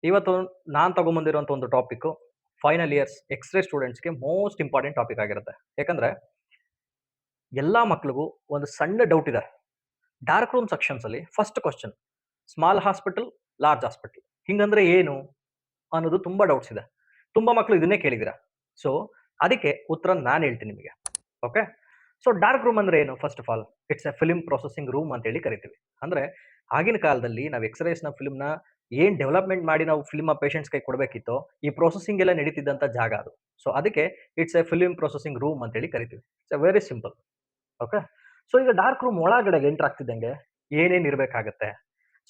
ಇವತ್ತು ನಾನು ತಗೊಂಬಂದಿರುವಂಥ ಒಂದು ಟಾಪಿಕ್ಕು ಫೈನಲ್ ಇಯರ್ಸ್ ಎಕ್ಸ್-ರೇ ಸ್ಟೂಡೆಂಟ್ಸ್‌ಗೆ ಮೋಸ್ಟ್ ಇಂಪಾರ್ಟೆಂಟ್ ಟಾಪಿಕ್ ಆಗಿರುತ್ತೆ. ಯಾಕಂದ್ರೆ ಎಲ್ಲಾ ಮಕ್ಳಿಗೂ ಒಂದು ಸಣ್ಣ ಡೌಟ್ ಇದೆ. ಡಾರ್ಕ್ ರೂಮ್ ಸೆಕ್ಷನ್ಸ್ ಅಲ್ಲಿ first question small hospital, large hospital ಹಿಂಗಂದ್ರೆ ಏನು ಅನ್ನೋದು ತುಂಬಾ ಡೌಟ್ಸ್ ಇದೆ. ತುಂಬಾ ಮಕ್ಳು ಇದನ್ನೇ ಕೇಳಿದಿರ. ಸೊ ಅದಕ್ಕೆ ಉತ್ತರ ನಾನು ಹೇಳ್ತೀನಿ ನಿಮಗೆ. ಓಕೆ. ಸೊ ಡಾರ್ಕ್ ರೂಮ್ ಅಂದ್ರೆ ಏನು? First of all it's A film processing room ಅಂತ ಹೇಳಿ ಕರಿತೀವಿ. ಅಂದ್ರೆ ಆಗಿನ ಕಾಲದಲ್ಲಿ ನಾವು ಎಕ್ಸ್-ರೇಸ್ ನ ಫಿಲ್ಮ್ ನ ಏನ್ ಡೆವಲಪ್ಮೆಂಟ್ ಮಾಡಿ ನಾವು ಫಿಲ್ಮ್ ಪೇಷಂಟ್ಸ್ ಕೈ ಕೊಡಬೇಕಿತ್ತೋ ಈ ಪ್ರೊಸೆಸಿಂಗ್ ಎಲ್ಲ ನಡೀತಿದ್ದಂತ ಜಾಗ ಅದು. ಸೊ ಅದಕ್ಕೆ it's A film processing room ಅಂತ ಹೇಳಿ ಕರಿತೀವಿ. It's A very simple. Okay. So ಈಗ ಡಾರ್ಕ್ ರೂಮ್ ಒಳಗಡೆ ಎಂಟರ್ ಆಗ್ತಿದ್ದಂಗೆ ಏನೇನ್ ಇರಬೇಕಾಗತ್ತೆ?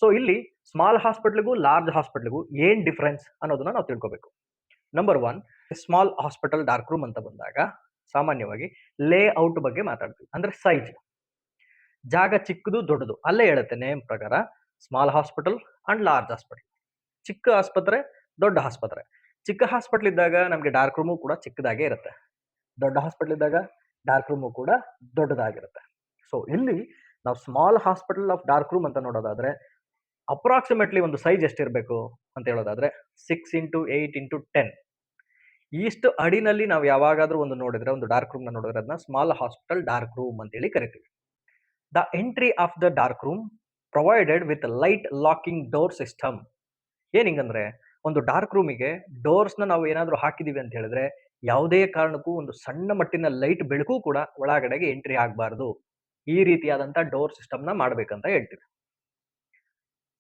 ಸೊ ಇಲ್ಲಿ ಸ್ಮಾಲ್ ಹಾಸ್ಪಿಟಲ್‌ಗೂ ಲಾರ್ಜ್ ಹಾಸ್ಪಿಟಲ್‌ಗೂ ಏನ್ ಡಿಫರೆನ್ಸ್ ಅನ್ನೋದನ್ನ ನಾವು ತಿಳ್ಕೋಬೇಕು. Number 1 small hospital dark room ಅಂತ ಬಂದಾಗ ಸಾಮಾನ್ಯವಾಗಿ ಲೇಔಟ್ ಬಗ್ಗೆ ಮಾತಾಡ್ತೀವಿ. ಅಂದ್ರೆ ಸೈಜ್. ಜಾಗ ಚಿಕ್ಕದು, ದೊಡ್ಡದು ಅಲ್ಲೇ ಹೇಳುತ್ತೆ ನೇಮ್ ಪ್ರಕಾರ small hospital and large hospital. ಚಿಕ್ಕ ಆಸ್ಪತ್ರೆ, ದೊಡ್ಡ ಆಸ್ಪತ್ರೆ. ಚಿಕ್ಕ ಹಾಸ್ಪಿಟಲ್ ಇದ್ದಾಗ ನಮಗೆ ಡಾರ್ಕ್ ರೂಮು ಕೂಡ ಚಿಕ್ಕದಾಗೇ ಇರುತ್ತೆ. ದೊಡ್ಡ ಹಾಸ್ಪಿಟಲ್ ಇದ್ದಾಗ ಡಾರ್ಕ್ ರೂಮು ಕೂಡ ದೊಡ್ಡದಾಗಿರುತ್ತೆ. ಸೊ ಇಲ್ಲಿ ನಾವು small hospital of dark room ಅಂತ ನೋಡೋದಾದ್ರೆ ಅಪ್ರಾಕ್ಸಿಮೇಟ್ಲಿ ಒಂದು ಸೈಜ್ ಎಷ್ಟಿರಬೇಕು ಅಂತ ಹೇಳೋದಾದ್ರೆ 6x8x10 ಇಷ್ಟು ಅಡಿನಲ್ಲಿ ನಾವು ಯಾವಾಗಾದ್ರೂ ಒಂದು ನೋಡಿದ್ರೆ ಒಂದು ಡಾರ್ಕ್ ರೂಮ್ ನೋಡಿದ್ರೆ ಅದನ್ನ ಸ್ಮಾಲ್ ಹಾಸ್ಪಿಟಲ್ ಡಾರ್ಕ್ ರೂಮ್ ಅಂತ ಹೇಳಿ ಕರಿತೀವಿ. The entry of the dark room provided with light locking door system. ಏನಿಂಗಂದ್ರೆ ಒಂದು ಡಾರ್ಕ್ ರೂಮಿಗೆ ಡೋರ್ಸ್ ನಾವು ಏನಾದ್ರೂ ಹಾಕಿದೀವಿ ಅಂತ ಹೇಳಿದ್ರೆ ಯಾವುದೇ ಕಾರಣಕ್ಕೂ ಒಂದು ಸಣ್ಣ ಮಟ್ಟಿನ ಲೈಟ್ ಬೆಳಕು ಕೂಡ ಒಳಗಡೆಗೆ ಎಂಟ್ರಿ ಆಗಬಾರದು. ಈ ರೀತಿಯಾದಂತ ಡೋರ್ ಸಿಸ್ಟಮ್ ನ ಮಾಡ್ಬೇಕಂತ ಹೇಳ್ತೀವಿ.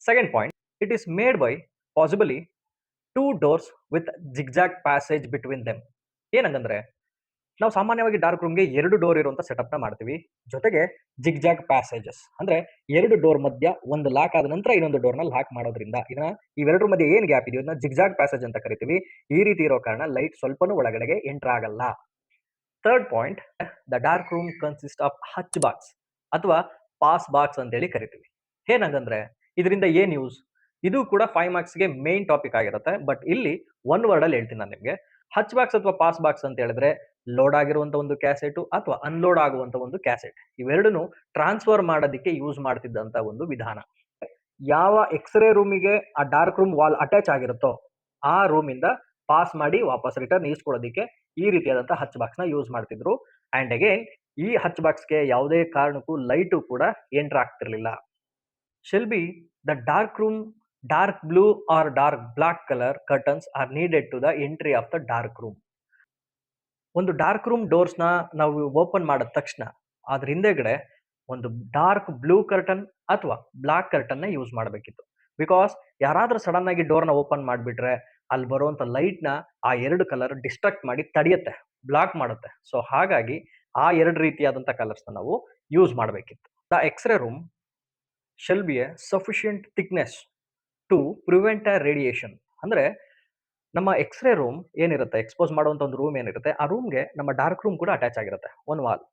Second point, it is made by possibly 2 doors with zigzag passage between them. ಏನಂಗಂದ್ರೆ ನಾವು ಸಾಮಾನ್ಯವಾಗಿ ಡಾರ್ಕ್ ರೂಮ್ಗೆ 2 ಡೋರ್ ಇರುವಂತ ಸೆಟಪ್ ನ ಮಾಡ್ತೀವಿ. ಜೊತೆಗೆ ಜಿಗ್ಜಾಗ್ ಪ್ಯಾಸೇಜಸ್ ಅಂದ್ರೆ 2 ಡೋರ್ ಮಧ್ಯ ಒಂದು ಲಾಕ್ ಆದ ನಂತರ ಇನ್ನೊಂದು ಡೋರ್ ನ ಲಾಕ್ ಮಾಡೋದ್ರಿಂದ ಇದನ್ನ ಇವೆರಡರ ಮಧ್ಯೆ ಏನ್ ಗ್ಯಾಪ್ ಇದೆಯೋ ಇದನ್ನ ಜಿಗ್ಜಾಗ್ ಪ್ಯಾಸೇಜ್ ಅಂತ ಕರಿತೀವಿ. ಈ ರೀತಿ ಇರೋ ಕಾರಣ ಲೈಟ್ ಸ್ವಲ್ಪನೂ ಒಳಗಡೆಗೆ ಎಂಟರ್ ಆಗಲ್ಲ. Third point, the dark room consist of ಹಚ್ ಬಾಕ್ಸ್ ಅಥವಾ ಪಾಸ್ ಬಾಕ್ಸ್ ಅಂತ ಹೇಳಿ ಕರಿತೀವಿ. ಏನಂಗಂದ್ರೆ ಇದರಿಂದ ಏನ್ ಯೂಸ್? ಇದು ಕೂಡ 5 ಮಾರ್ಕ್ಸ್ ಗೆ ಮೇನ್ ಟಾಪಿಕ್ ಆಗಿರುತ್ತೆ. ಬಟ್ ಇಲ್ಲಿ ಒನ್ ವರ್ಡ್ ಅಲ್ಲಿ ಹೇಳ್ತೀನಿ ನಾನು ನಿಮಗೆ. ಹಚ್ ಬಾಕ್ಸ್ ಅಥವಾ ಪಾಸ್ ಬಾಕ್ಸ್ ಅಂತ ಹೇಳಿದ್ರೆ ಲೋಡ್ ಆಗಿರುವಂತ ಒಂದು ಕ್ಯಾಸೆಟ್ ಅಥವಾ ಅನ್ಲೋಡ್ ಆಗುವಂತ ಒಂದು ಕ್ಯಾಸೆಟ್ ಇವೆರಡನ್ನು ಟ್ರಾನ್ಸ್ಫರ್ ಮಾಡೋದಕ್ಕೆ ಯೂಸ್ ಮಾಡ್ತಿದ್ದಂತ ಒಂದು ವಿಧಾನ. ಯಾವ ಎಕ್ಸ್ರೇ ರೂಮಿಗೆ ಆ ಡಾರ್ಕ್ ರೂಮ್ ವಾಲ್ ಅಟ್ಯಾಚ್ ಆಗಿರುತ್ತೋ ಆ ರೂಮ್ ಇಂದ ಪಾಸ್ ಮಾಡಿ ವಾಪಸ್ ರಿಟರ್ನ್ ಈಸ್ಕೊಳ್ಳೋದಕ್ಕೆ ಈ ರೀತಿಯಾದಂತ ಹಚ್ ಬಾಕ್ಸ್ ನ ಯೂಸ್ ಮಾಡ್ತಿದ್ರು. ಅಂಡ್ ಅಗೇನ್ ಈ ಹಚ್ ಬಾಕ್ಸ್ಗೆ ಯಾವುದೇ ಕಾರಣಕ್ಕೂ ಲೈಟು ಕೂಡ ಎಂಟರ್ ಆಗ್ತಿರ್ಲಿಲ್ಲ. Shelby, the dark room, dark blue or dark black color curtains are needed to the entry of the dark room. ಒಂದು ಡಾರ್ಕ್ ರೂಮ್ ಡೋರ್ಸ್ ನ ನಾವು ಓಪನ್ ಮಾಡಿದ ತಕ್ಷಣ ಅದ್ರ ಹಿಂದೆಗಡೆ ಒಂದು ಡಾರ್ಕ್ ಬ್ಲೂ ಕರ್ಟನ್ ಅಥವಾ ಬ್ಲಾಕ್ ಕರ್ಟನ್ ನ ಯೂಸ್ ಮಾಡಬೇಕಿತ್ತು. ಬಿಕಾಸ್ ಯಾರಾದ್ರೂ ಸಡನ್ ಆಗಿ ಡೋರ್ ನ ಓಪನ್ ಮಾಡಿಬಿಟ್ರೆ ಅಲ್ಲಿ ಬರುವಂತ ಲೈಟ್ ನ ಆ ಎರಡು ಕಲರ್ ಡಿಸ್ಟ್ರಾಕ್ಟ್ ಮಾಡಿ ತಡೆಯುತ್ತೆ, ಬ್ಲಾಕ್ ಮಾಡುತ್ತೆ. ಸೊ ಹಾಗಾಗಿ ಆ ಎರಡು ರೀತಿಯಾದಂತ ಕಲರ್ಸ್ ನ ನಾವು ಯೂಸ್ ಮಾಡಬೇಕಿತ್ತು. The x-ray room shall be a sufficient thickness to prevent a radiation. ಅಂದ್ರೆ ನಮ್ಮ ಎಕ್ಸ್ರೇ ರೂಮ್ ಏನಿರುತ್ತೆ, ಎಕ್ಸ್ಪೋಸ್ ಮಾಡುವಂತ ಒಂದು ರೂಮ್ ಏನಿರುತ್ತೆ ಆ ರೂಮ್ಗೆ ನಮ್ಮ ಡಾರ್ಕ್ ರೂಮ್ ಕೂಡ ಅಟ್ಯಾಚ್ ಆಗಿರುತ್ತೆ, ಒಂದು ವಾಲ್.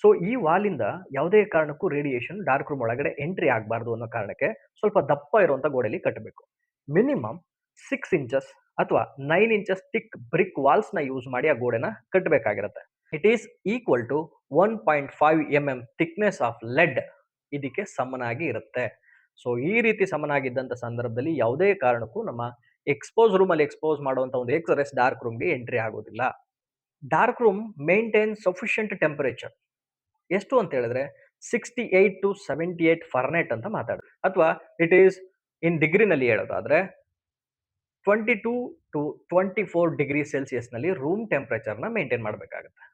ಸೊ ಈ ವಾಲಿಂದ ಯಾವುದೇ ಕಾರಣಕ್ಕೂ ರೇಡಿಯೇಷನ್ ಡಾರ್ಕ್ ರೂಮ್ ಒಳಗಡೆ ಎಂಟ್ರಿ ಆಗಬಾರ್ದು ಅನ್ನೋ ಕಾರಣಕ್ಕೆ ಸ್ವಲ್ಪ ದಪ್ಪ ಇರುವಂತ ಗೋಡೆಯಲ್ಲಿ ಕಟ್ಟಬೇಕು. ಮಿನಿಮಮ್ 6 ಇಂಚಸ್ ಅಥವಾ 9 ಇಂಚಸ್ ಥಿಕ್ ಬ್ರಿಕ್ ವಾಲ್ಸ್ ನ ಯೂಸ್ ಮಾಡಿ ಆ ಗೋಡೆನ ಕಟ್ಟಬೇಕಾಗಿರುತ್ತೆ. It is equal to 1.5 mm thickness of lead ಇದಕ್ಕೆ ಸಮನಾಗಿ ಇರುತ್ತೆ. ಸೊ ಈ ರೀತಿ ಸಮನಾಗಿದ್ದಂತ ಸಂದರ್ಭದಲ್ಲಿ ಯಾವುದೇ ಕಾರಣಕ್ಕೂ ನಮ್ಮ ಎಕ್ಸ್ಪೋಸ್ ರೂಮ್ ಅಲ್ಲಿ ಎಕ್ಸ್ಪೋಸ್ ಮಾಡುವಂತ ಒಂದು ಎಕ್ಸ್ ಡಾರ್ಕ್ ರೂಮ್ಗೆ ಎಂಟ್ರಿ ಆಗೋದಿಲ್ಲ. Dark room maintain sufficient temperature ಎಷ್ಟು ಅಂತ ಹೇಳಿದ್ರೆ 68 to 78 ಫಾರೆನ್ಹೈಟ್ ಅಂತ ಮಾತಾಡೋದು, ಅಥವಾ ಇಟ್ ಈಸ್ ಇನ್ ಡಿಗ್ರಿನಲ್ಲಿ ಹೇಳೋದಾದ್ರೆ 22 to 24 ಡಿಗ್ರಿ ಸೆಲ್ಸಿಯಸ್ ನಲ್ಲಿ ರೂಮ್ ಟೆಂಪರೇಚರ್ ನ ಮೇಂಟೈನ್ ಮಾಡಬೇಕಾಗುತ್ತೆ.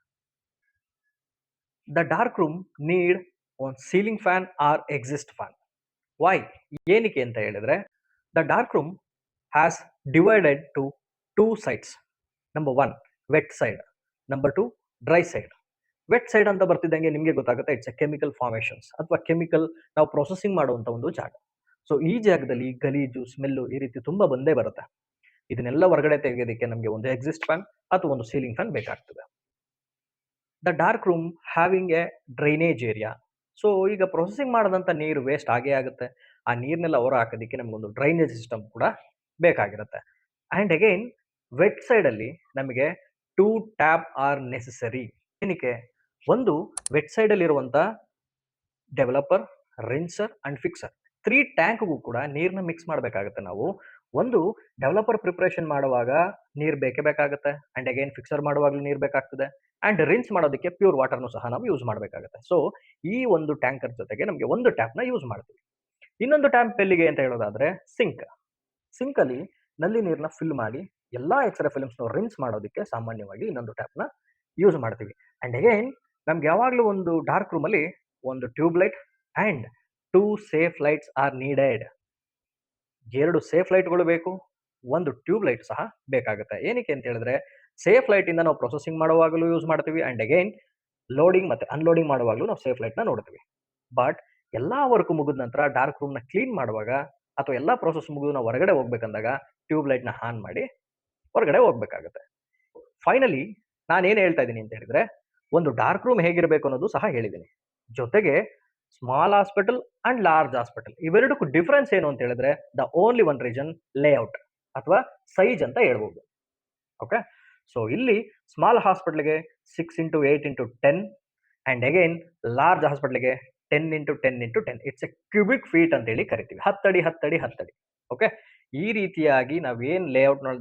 ದ ಡಾರ್ಕ್ ರೂಮ್ ನೀಡ್ ಒಂದು ceiling fan or exhaust fan. Why? ಏನಕ್ಕೆ ಅಂತ ಹೇಳಿದ್ರೆ the dark room has divided to 2 sides. Number 1 wet side, number 2 dry side. Wet side ಅಂತ ಬರ್ತಿದ್ದಂಗೆ ನಿಮಗೆ ಗೊತ್ತಾಗುತ್ತೆ ಇಟ್ಸ್ ಎ ಕೆಮಿಕಲ್ ಫಾರ್ಮೇಶನ್ಸ್ ಅಥವಾ ಕೆಮಿಕಲ್ ನಾವು ಪ್ರೊಸೆಸಿಂಗ್ ಮಾಡುವಂತ ಒಂದು ಜಾಗ. ಸೊ ಈ ಜಾಗದಲ್ಲಿ ಗಲೀಜು, ಸ್ಮೆಲ್ಲು ಈ ರೀತಿ ತುಂಬಾ ಬಂದೇ ಬರುತ್ತೆ. ಇದನ್ನೆಲ್ಲ ಹೊರಗಡೆ ತೆಗೆಯೋದಕ್ಕೆ ನಮಗೆ ಒಂದು ಎಕ್ಸಿಸ್ಟ್ ಫ್ಯಾನ್ ಅಥವಾ ಒಂದು ಸೀಲಿಂಗ್ ಫ್ಯಾನ್ ಬೇಕಾಗ್ತದೆ. The dark room having A drainage area. So ಈಗ ಪ್ರೊಸೆಸಿಂಗ್ ಮಾಡದಂತ ನೀರು ವೇಸ್ಟ್ ಆಗೇ ಆಗುತ್ತೆ. ಆ ನೀರ್ನೆಲ್ಲ ಹೊರ ಹಾಕೋದಕ್ಕೆ ನಮಗೊಂದು ಡ್ರೈನೇಜ್ ಸಿಸ್ಟಮ್ ಕೂಡ ಬೇಕಾಗಿರುತ್ತೆ. ಅಂಡ್ ಅಗೈನ್ ವೆಟ್ ಸೈಡ್ ಅಲ್ಲಿ ನಮಗೆ 2 ಟ್ಯಾಪ್ ಆರ್ ನೆಸೆಸರಿ. ಏನಕ್ಕೆ? ಒಂದು ವೆಟ್ ಸೈಡ್ ಅಲ್ಲಿ ಇರುವಂತ ಡೆವಲಪರ್, ರಿನ್ಸರ್ ಅಂಡ್ ಫಿಕ್ಸರ್ 3 ಟ್ಯಾಂಕ್ಗೂ ಕೂಡ ನೀರ್ನ ಮಿಕ್ಸ್ ಮಾಡಬೇಕಾಗುತ್ತೆ ನಾವು. ಒಂದು ಡೆವಲಪರ್ ಪ್ರಿಪರೇಷನ್ ಮಾಡುವಾಗ ನೀರು ಬೇಕೇ ಬೇಕಾಗುತ್ತೆ. ಅಂಡ್ ಅಗೈನ್ ಫಿಕ್ಸರ್ ಮಾಡುವಾಗಲೂ ನೀರು ಬೇಕಾಗ್ತದೆ. ಅಂಡ್ ರಿನ್ಸ್ ಮಾಡೋದಕ್ಕೆ ಪ್ಯೂರ್ ವಾಟರ್‌ನು ಸಹ ನಾವು ಯೂಸ್ ಮಾಡಬೇಕಾಗುತ್ತೆ. ಸೊ, ಈ ಒಂದು ಟ್ಯಾಂಕರ್ ಜೊತೆಗೆ ನಮಗೆ ಒಂದು ಟ್ಯಾಪ್‌ನ ಯೂಸ್ ಮಾಡ್ತೀವಿ. ಇನ್ನೊಂದು ಟ್ಯಾಂಪ್ ಎಲ್ಲಿಗೆ ಅಂತ ಹೇಳೋದಾದ್ರೆ ಸಿಂಕ್. ಸಿಂಕಲ್ಲಿ ನಲ್ಲಿ ನೀರನ್ನ ಫಿಲ್ ಮಾಡಿ ಎಲ್ಲಾ ಎಕ್ಸ್‌ರೇ ಫಿಲ್ಮ್ಸ್‌ನ ರಿನ್ಸ್ ಮಾಡೋದಕ್ಕೆ ಸಾಮಾನ್ಯವಾಗಿ ಇನ್ನೊಂದು ಟ್ಯಾಪ್‌ನ ಯೂಸ್ ಮಾಡ್ತೀವಿ. ಅಂಡ್ ಅಗೈನ್ ನಮ್ಗೆ ಯಾವಾಗಲೂ ಒಂದು ಡಾರ್ಕ್ ರೂಮಲ್ಲಿ ಒಂದು tube light and 2 safe lights are needed. 2 safe ಲೈಟ್‌ಗಳು ಬೇಕು. ಒಂದು ಟ್ಯೂಬ್ ಲೈಟ್ ಸಹ ಬೇಕಾಗುತ್ತೆ. ಏನಕ್ಕೆ ಅಂತ ಹೇಳಿದ್ರೆ, ಸೇಫ್ ಲೈಟಿಂದ ನಾವು ಪ್ರೊಸೆಸಿಂಗ್ ಮಾಡುವಾಗಲೂ ಯೂಸ್ ಮಾಡ್ತೀವಿ. ಅಂಡ್ ಅಗೈನ್ ಲೋಡಿಂಗ್ ಮತ್ತೆ ಅನ್‌ಲೋಡಿಂಗ್ ಮಾಡುವಾಗಲೂ ನಾವು ಸೇಫ್ ಲೈಟ್‌ನ ನೋಡ್ತೀವಿ. ಬಟ್ ಎಲ್ಲಾ ವರ್ಕ್ ಮುಗಿದ ನಂತರ ಡಾರ್ಕ್ ರೂಮ್‌ನ ಕ್ಲೀನ್ ಮಾಡುವಾಗ ಅಥವಾ ಎಲ್ಲಾ ಪ್ರೋಸೆಸ್ ಮುಗಿದು ನಾವು ಹೊರಗಡೆ ಹೋಗ್ಬೇಕಂದಾಗ ಟ್ಯೂಬ್ ಲೈಟ್‌ನ ಆನ್ ಮಾಡಿ ಹೊರಗಡೆ ಹೋಗ್ಬೇಕಾಗುತ್ತೆ. ಫೈನಲಿ ನಾನೇನ್ ಹೇಳ್ತಾ ಇದ್ದೀನಿ ಅಂತ ಹೇಳಿದ್ರೆ, ಒಂದು ಡಾರ್ಕ್ ರೂಮ್ ಹೇಗಿರಬೇಕು ಅನ್ನೋದು ಸಹ ಹೇಳಿದ್ದೀನಿ. ಜೊತೆಗೆ small hospital and large hospital ಇವೆರಡಕ್ಕೂ ಡಿಫರೆನ್ಸ್ ಏನು ಅಂತ ಹೇಳಿದ್ರೆ, the only one reason layout ಅಥವಾ ಸೈಜ್ ಅಂತ ಹೇಳ್ಬೋದು. ಓಕೆ. ಸೊ ಇಲ್ಲಿ ಸ್ಮಾಲ್ ಹಾಸ್ಪಿಟಲ್‌ಗೆ 6 into 8 into 10 and again large ಹಾಸ್ಪಿಟಲ್‌ಗೆ 10 into 10 into 10 it's a cubic feet ಅಂತ ಹೇಳಿ ಕರಿತೀವಿ. 10 ಅಡಿ 10 ಅಡಿ 10 ಅಡಿ. ಓಕೆ. ಈ ರೀತಿಯಾಗಿ ನಾವೇನ್ ಲೇಔಟ್‌ನ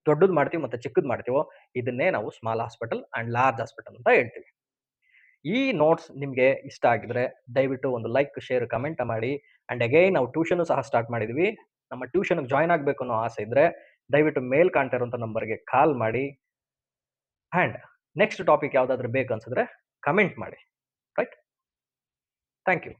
ದೊಡ್ಡದು ಮಾಡ್ತೀವಿ ಮತ್ತೆ ಚಿಕ್ಕದು ಮಾಡ್ತೀವೋ ಇದನ್ನೇ ನಾವು small hospital and large hospital ಅಂತ ಹೇಳ್ತೀವಿ. ಈ ನೋಟ್ಸ್ ನಿಮಗೆ ಇಷ್ಟ ಆಗಿದ್ರೆ ದಯವಿಟ್ಟು ಒಂದು ಲೈಕ್, ಶೇರ್, ಕಮೆಂಟ್ ಮಾಡಿ. ಅಂಡ್ ಅಗೈನ್ ನಾವು ಟ್ಯೂಷನ್ ಸಹ ಸ್ಟಾರ್ಟ್ ಮಾಡಿದ್ವಿ. ನಮ್ಮ ಟ್ಯೂಷನ್‌ಗೆ ಜಾಯಿನ್ ಆಗಬೇಕು ಅನ್ನೋ ಆಸೆ ಇದ್ರೆ ದಯವಿಟ್ಟು ಮೇಲ್ ಕಾಣ್ತಾ ಇರುವಂತ ನಂಬರ್‌ಗೆ ಕಾಲ್ ಮಾಡಿ. ಅಂಡ್ ನೆಕ್ಸ್ಟ್ ಟಾಪಿಕ್ ಯಾವುದಾದ್ರೂ ಬೇಕು ಅನ್ಸಿದ್ರೆ ಕಮೆಂಟ್ ಮಾಡಿ. ರೈಟ್? Thank you.